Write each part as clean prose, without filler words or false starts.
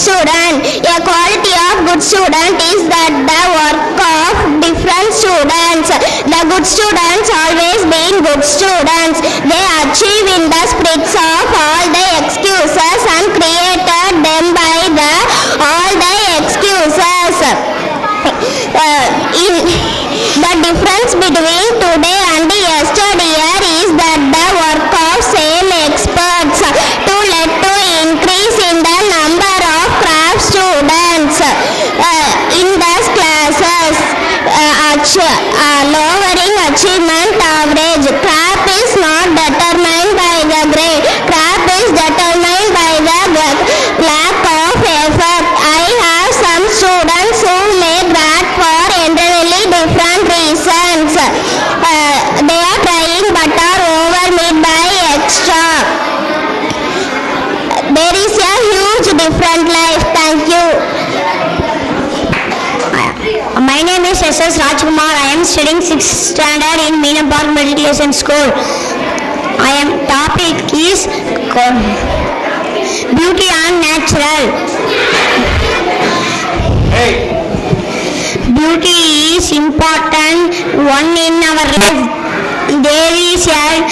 student. A quality of good student is that the work of different students. The good students always being good students. They achieve in the spirits of all the excuses and created them by the all the excuses. The difference between today and yesterday is that the work of same experts to let to increase in the number of craft students in those classes, lowering achievement average. Craft is not determined by the grade. Craft is determined by the lack of effort. I have some students who may grad for entirely different reasons. They are trying but are overmade by extra. There is a huge different life. Thank you. My name is S.S. Rajkumar. I am studying 6th standard in Meena Park Matriculation School. Topic is beauty and natural. Beauty is important one in our life. There is a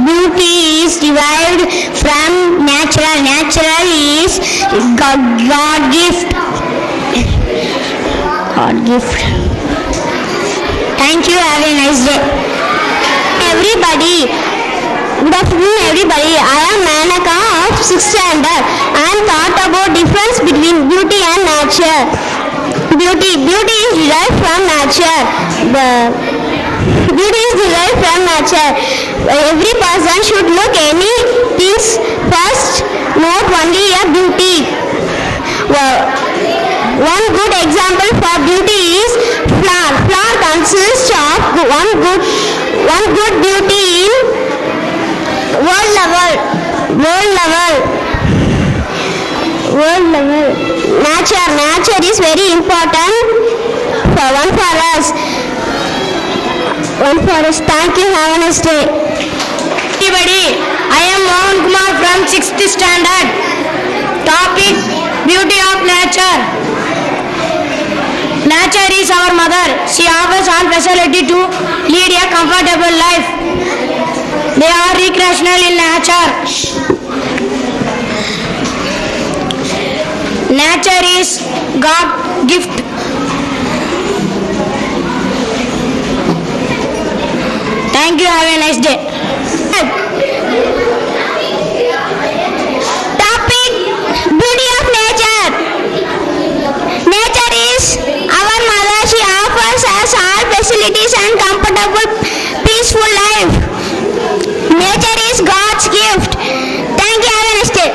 beauty is derived from natural. Natural is God gift. God gift. Thank you. Have a nice day. Everybody. Good afternoon, everybody. I am Manaka of 6th standard. I am thought about difference between beauty and nature. Beauty is derived from nature. Beauty is derived from nature. Every person should look any things first, not only a beauty. One good example for beauty is flower. Flower consists of one good beauty in world level. Nature is very important for us. Thank you. Have a nice day. Everybody, I am Mohan Kumar from 6th standard. Topic: beauty of nature. Nature is our mother. She offers all facility to lead a comfortable life. They are recreational in nature. Nature is God gift. Thank you. Have a nice day. Topic: beauty of nature. Nature is our mother. She offers us all facilities and comfortable, peaceful life. Nature is God's gift. Thank you. Have a nice day.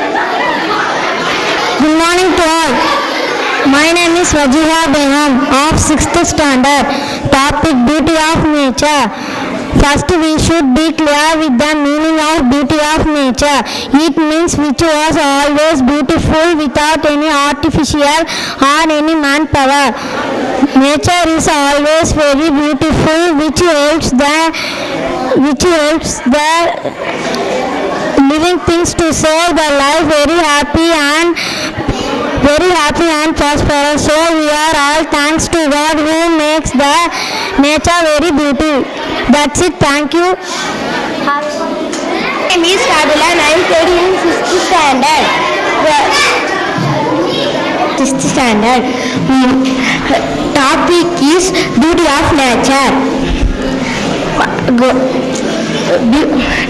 Good morning to all. My name is Wajiha Begum of 6th standard. Topic: beauty of nature. First, we should be clear with the meaning of beauty of nature. It means which was always beautiful without any artificial or any manpower. Nature is always very beautiful, which helps the living things to save the life very happy and prosperous. So we are all thanks to God who makes the nature very beautiful. That's it. Thank you. My name is Fabula and I am studying 6th standard. 6th standard. Topic is beauty of nature.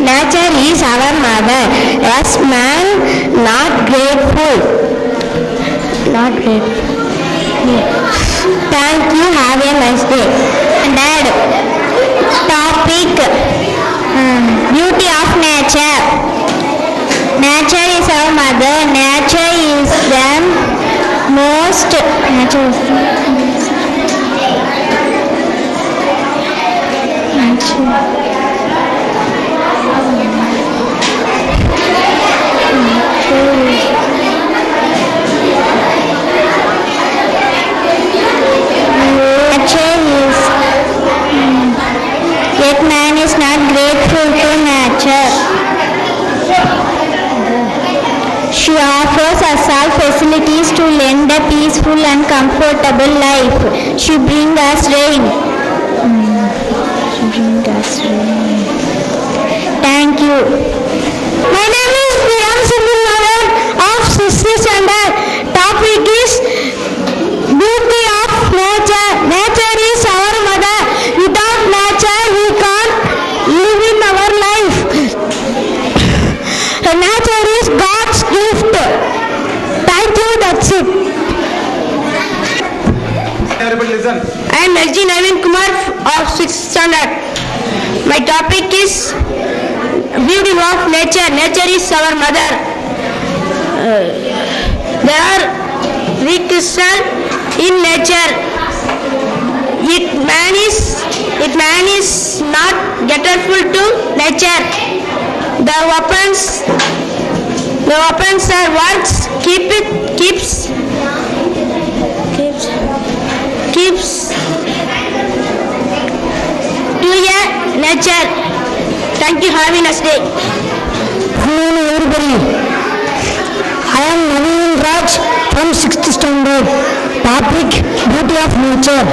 Nature is our mother. As man, not grateful. Thank you. Have a nice day. Dad. Topic: beauty of nature. Nature is our mother. Nature is the most. Yet man is not grateful to nature. She offers us all facilities to lend a peaceful and comfortable life. She brings us rain. Thank you. My name is Viram Sindhu of 6th standard. Topic is beauty of nature. Nature is our mother. Without nature, we can't live in our life. Nature is God's gift. Thank you. That's it. Everybody listen. I am LG Navin Kumar of 6th standard. My topic is beauty of nature. Nature is our mother. There are three crystals in nature. If man is not grateful to nature, the weapons are works keeps to a nature. Thank you. Have a nice day. Hello everybody. I am Naveen Raj from 6th standard. Topic beauty of nature.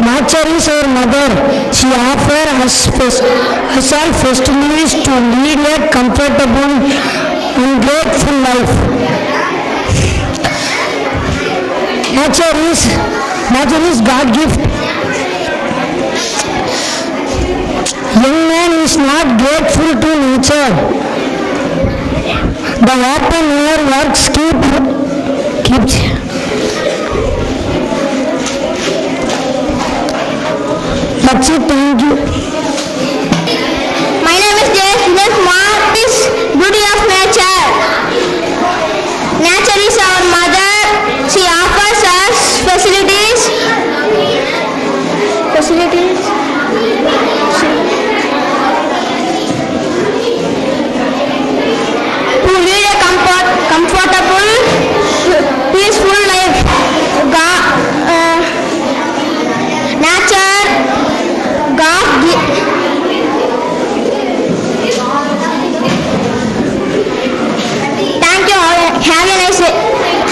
Nature is our mother. She offers us all facilities to lead a comfortable and grateful life. Nature is God's gift. Young man is not grateful to nature. The open air works keeps. That's it. Thank you. My name is Jayesh Kumar. Is beauty of nature. Nature is our mother. She offers us facilities to lead a comfortable, peaceful life. Nature, God. Thank you. Have a nice day.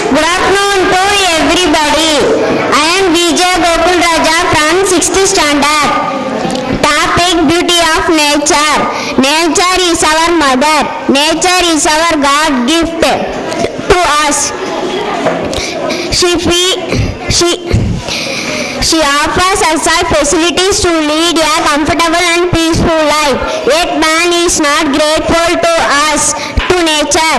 Good afternoon to everybody. I am Vijay Gokul Raja from 6th standard. Topic beauty of nature. Nature is our mother. Nature is our God gift to us. She offers us all facilities to lead a comfortable and peaceful life. Yet man is not grateful to us, to nature.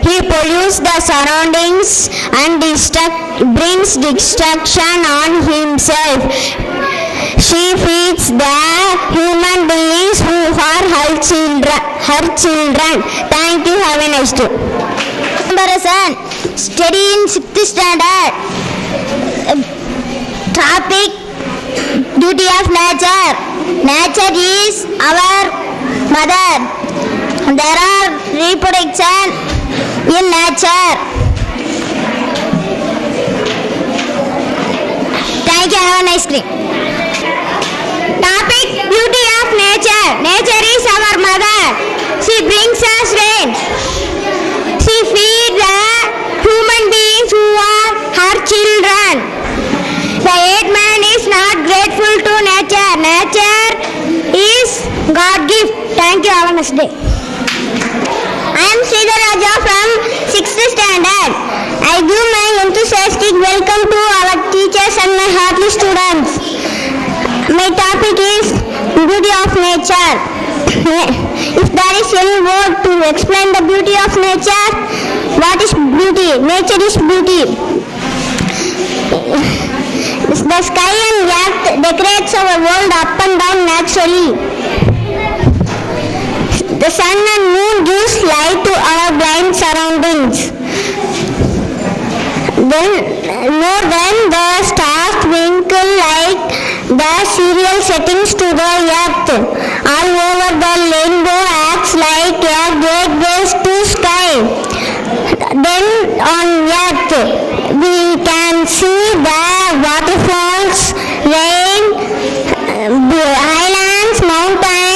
He pollutes the surroundings and brings destruction on himself. She feeds the human beings who are her children. Thank you. Have a nice day. Comparison. Study in 6th standard. Topic beauty of nature. Nature is our mother. There are reproduction in nature. Thank you. Have a nice day. Topic beauty of nature. Nature is our mother. She brings us rain. She feeds the human beings who are her children. The eighth man is not grateful to nature. Nature is God gift. Thank you. Have a nice day. I am Sridhar Raja from 6th standard. I give my enthusiastic welcome to our teachers and my heartly students. My topic is beauty of nature. If there is any word to explain the beauty of nature, what is beauty? Nature is beauty. The sky and earth decorates our world up and down naturally. The sun and moon gives light to our blind surroundings. Then more than the stars twinkle like the serial settings to the earth. All over the rainbow acts like a gateway to sky. Then on earth we can see the waterfalls, rain, islands, mountains,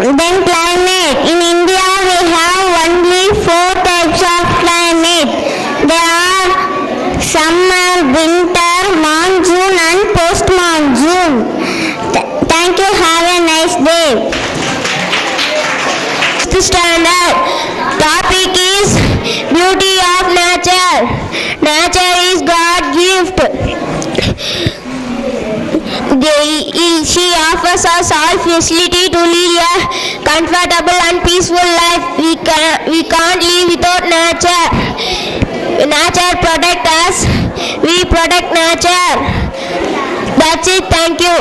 Then climate. In India we have only 4 types of climate. They are summer, winter, monsoon and post-monsoon. Thank you. Have a nice day. Sixth standard. Topic is beauty of nature. Nature is God's gift. She offers us all facility to lead a comfortable and peaceful life. We can't live without nature. Nature protect us. We protect nature. That's it. Thank you.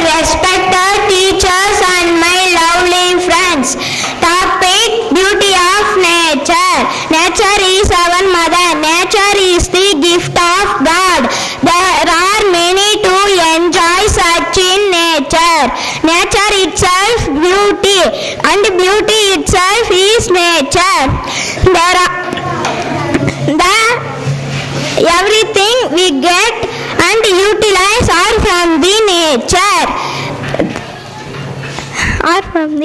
Respected teachers and my lovely friends. Topic beauty of nature. Nature is our mother. Nature is the gift of God. There are many to enjoy such in nature. Nature itself beauty and beauty itself is nature. Everything we get and utilize are from the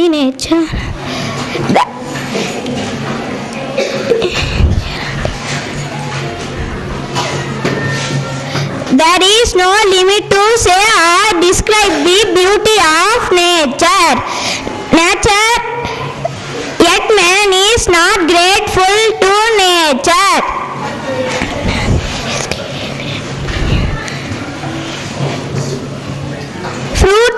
nature. There is no limit to say or describe the beauty of nature. Yet man is not grateful to nature. Fruit,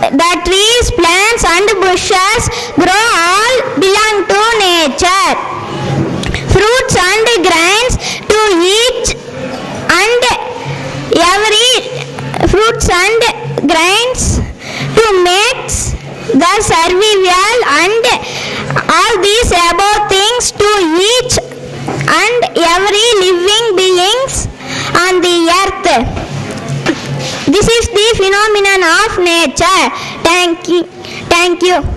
the trees, plants and bushes grow all belong to nature. Fruits and grains to each and every fruits and grains to make the survival and all these above things to each and every living beings on the earth. This is the phenomenon of nature. Thank you.